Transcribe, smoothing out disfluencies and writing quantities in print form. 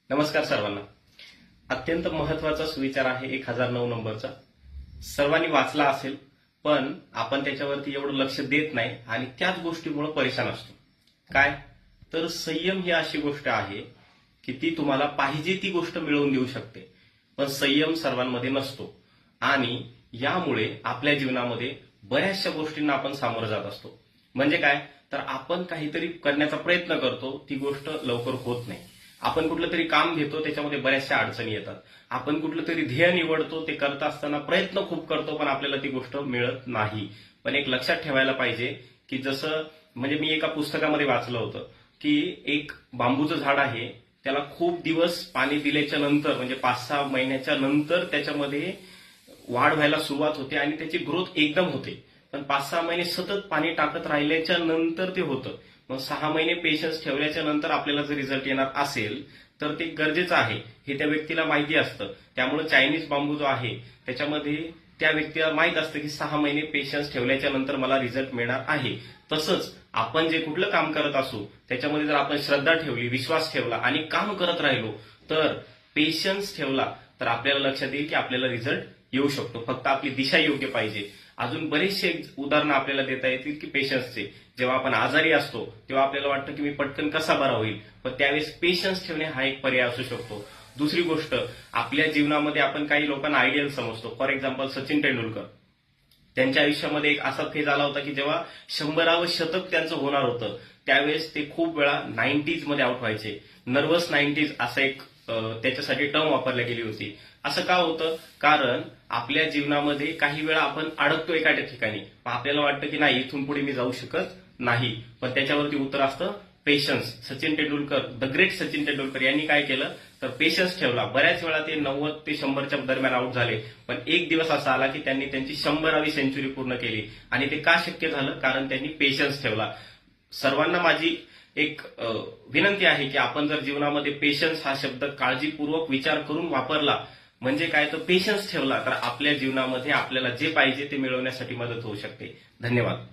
नमस्कार सर्वांना. अत्यंत महत्वाचा सुविचार आहे 1009 नंबरचा. सर्वांनी वाचला असेल, पण आपण त्याच्यावरती एवढं लक्ष देत नाही आणि त्याच गोष्टीमुळे परेशान असतो. काय तर संयम ही अशी गोष्ट आहे की ती तुम्हाला पाहिजे ती गोष्ट मिळवून देऊ शकते, पण संयम सर्वांमध्ये नसतो आणि यामुळे आपल्या जीवनामध्ये बऱ्याचशा गोष्टींना आपण सामोरं जात असतो. म्हणजे काय तर आपण काहीतरी करण्याचा प्रयत्न करतो, ती गोष्ट लवकर होत नाही. आपण कुठलं तरी काम घेतो, त्याच्यामध्ये बऱ्याचशा अडचणी येतात. आपण कुठलं तरी ध्येय निवडतो, ते करत असताना प्रयत्न खूप करतो, पण आपल्याला ती गोष्ट मिळत नाही. पण एक लक्षात ठेवायला पाहिजे की जसं म्हणजे मी एका पुस्तकामध्ये वाचलं होतं की एक बांबूचं झाड आहे, त्याला खूप दिवस पाणी दिल्याच्या नंतर म्हणजे 5-6 महिन्याच्या नंतर त्याच्यामध्ये वाढ व्हायला सुरुवात होते आणि त्याची ग्रोथ एकदम होते. पण 5-6 महिने सतत पाणी टाकत राहिल्याच्या नंतर ते होतं. मग 6 महिने पेशन्स ठेवल्याच्या नंतर आपल्याला जर रिझल्ट येणार असेल तर ते गरजेचं आहे, हे त्या व्यक्तीला माहिती असतं. त्यामुळे चायनीज बांबू जो आहे त्याच्यामध्ये त्या व्यक्तीला माहित असतं की 6 महिने पेशन्स ठेवल्याच्या नंतर मला रिझल्ट मिळणार आहे. तसंच आपण जे कुठलं काम करत असू त्याच्यामध्ये जर आपण श्रद्धा ठेवली, विश्वास ठेवला आणि काम करत राहिलो, तर पेशन्स ठेवला तर आपल्याला लक्षात येईल की आपल्याला रिझल्ट येऊ शकतो. फक्त आपली दिशा योग्य पाहिजे. अजून बरेचसे उदाहरणं आपल्याला देता येतील की पेशन्सचे. जेव्हा आपण आजारी असतो तेव्हा आपल्याला वाटतं की मी पटकन कसा बरा होईल, पण त्यावेळेस पेशन्स ठेवणे हा एक पर्याय असू शकतो. दुसरी गोष्ट, आपल्या जीवनामध्ये आपण काही लोकांना आयडियल समजतो. फॉर एक्झाम्पल सचिन तेंडुलकर, त्यांच्या आयुष्यामध्ये एक असा फेज आला होता की जेव्हा 100वे शतक त्यांचं होणार होतं, त्यावेळेस ते खूप वेळा 90s मध्ये आउट व्हायचे. नर्वस 90s असं एक त्याच्यासाठी टर्म वापरली गेली होती. असं का होतं? कारण आपल्या जीवनामध्ये काही वेळा आपण अडकतो एखाद्या ठिकाणी, आपल्याला वाटतं की नाही, इथून पुढे मी जाऊ शकत नाही, पण त्याच्यावरती उत्तर असतं patience. Sachin Tendulkar, the great Sachin Tendulkar यांनी काय केलं तर पेशन्स ठेवला. बऱ्याच वेळा ते 90 ते 100च्या दरम्यान आउट झाले, पण एक दिवस असा आला की त्यांनी त्यांची 100वी सेंचुरी पूर्ण केली. आणि ते का शक्य झालं? कारण त्यांनी पेशन्स ठेवला. सर्वांना माझी एक विनंती आहे की आपण जर जीवनामध्ये पेशन्स हा शब्द काळजीपूर्वक विचार करून वापरला, म्हणजे काय तर पेशन्स ठेवला, तर आपल्या जीवनामध्ये आपल्याला जे पाहिजे ते मिळवण्यासाठी मदत होऊ शकते. धन्यवाद.